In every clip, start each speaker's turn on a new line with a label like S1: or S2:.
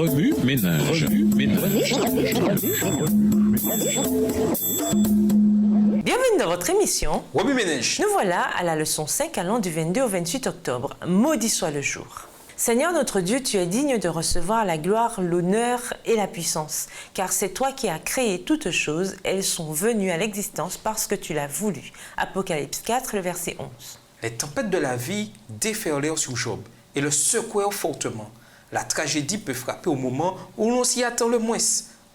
S1: Remue ménage.
S2: Bienvenue dans votre émission.
S3: Remue ménage.
S2: Nous voilà à la leçon 5 allant du 22 au 28 octobre. Maudit soit le jour. Seigneur notre Dieu, tu es digne de recevoir la gloire, l'honneur et la puissance, car c'est toi qui as créé toutes choses, elles sont venues à l'existence parce que tu l'as voulu. Apocalypse 4, le verset 11.
S3: Les tempêtes de la vie déferlèrent sur Job et le secouèrent fortement. La tragédie peut frapper au moment où l'on s'y attend le moins.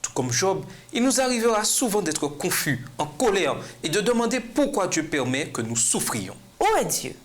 S3: Tout comme Job, il nous arrivera souvent d'être confus, en colère et de demander pourquoi Dieu permet que nous souffrions.
S2: Où est Dieu?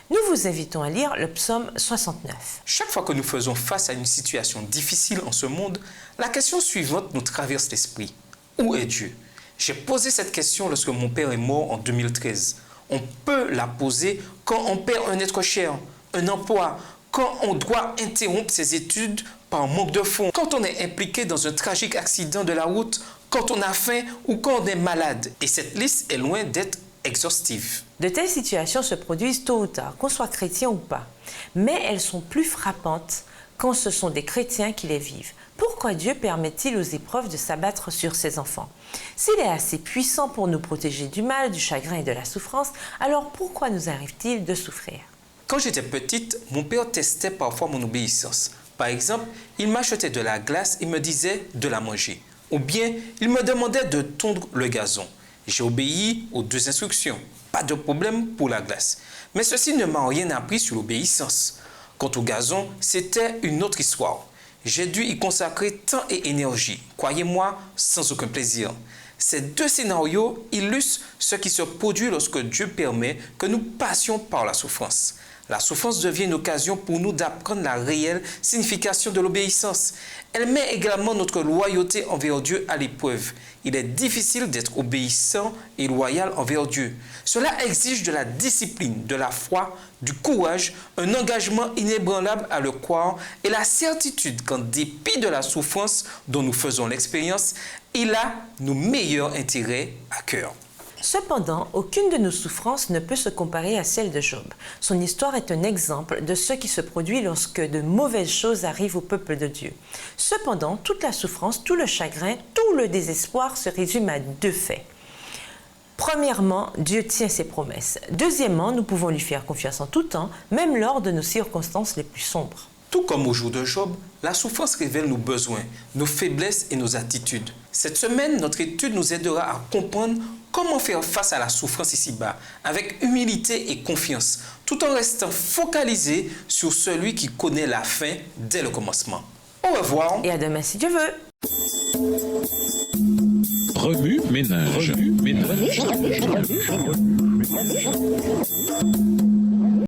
S2: Nous vous invitons à lire le psaume 69.
S3: Chaque fois que nous faisons face à une situation difficile en ce monde, la question suivante nous traverse l'esprit. Où est Dieu? J'ai posé cette question lorsque mon père est mort en 2013. On peut la poser quand on perd un être cher, un emploi, quand on doit interrompre ses études par manque de fonds, quand on est impliqué dans un tragique accident de la route, quand on a faim ou quand on est malade. Et cette liste est loin d'être exhaustive.
S2: De telles situations se produisent tôt ou tard, qu'on soit chrétien ou pas. Mais elles sont plus frappantes quand ce sont des chrétiens qui les vivent. Pourquoi Dieu permet-il aux épreuves de s'abattre sur ses enfants? S'il est assez puissant pour nous protéger du mal, du chagrin et de la souffrance, alors pourquoi nous arrive-t-il de souffrir?
S3: Quand j'étais petite, mon père testait parfois mon obéissance. Par exemple, il m'achetait de la glace et me disait de la manger. Ou bien, il me demandait de tondre le gazon. J'ai obéi aux deux instructions. Pas de problème pour la glace. Mais ceci ne m'a rien appris sur l'obéissance. Quant au gazon, c'était une autre histoire. J'ai dû y consacrer temps et énergie, croyez-moi, sans aucun plaisir. Ces deux scénarios illustrent ce qui se produit lorsque Dieu permet que nous passions par la souffrance. La souffrance devient une occasion pour nous d'apprendre la réelle signification de l'obéissance. Elle met également notre loyauté envers Dieu à l'épreuve. Il est difficile d'être obéissant et loyal envers Dieu. Cela exige de la discipline, de la foi, du courage, un engagement inébranlable à le croire et la certitude qu'en dépit de la souffrance dont nous faisons l'expérience, il a nos meilleurs intérêts à cœur.
S2: Cependant, aucune de nos souffrances ne peut se comparer à celle de Job. Son histoire est un exemple de ce qui se produit lorsque de mauvaises choses arrivent au peuple de Dieu. Cependant, toute la souffrance, tout le chagrin, tout le désespoir se résume à deux faits. Premièrement, Dieu tient ses promesses. Deuxièmement, nous pouvons lui faire confiance en tout temps, même lors de nos circonstances les plus sombres.
S3: Tout comme au jour de Job, la souffrance révèle nos besoins, nos faiblesses et nos attitudes. Cette semaine, notre étude nous aidera à comprendre comment faire face à la souffrance ici-bas, avec humilité et confiance, tout en restant focalisé sur celui qui connaît la fin dès le commencement. Au revoir.
S2: Et à demain si Dieu veut.
S1: Remue ménage.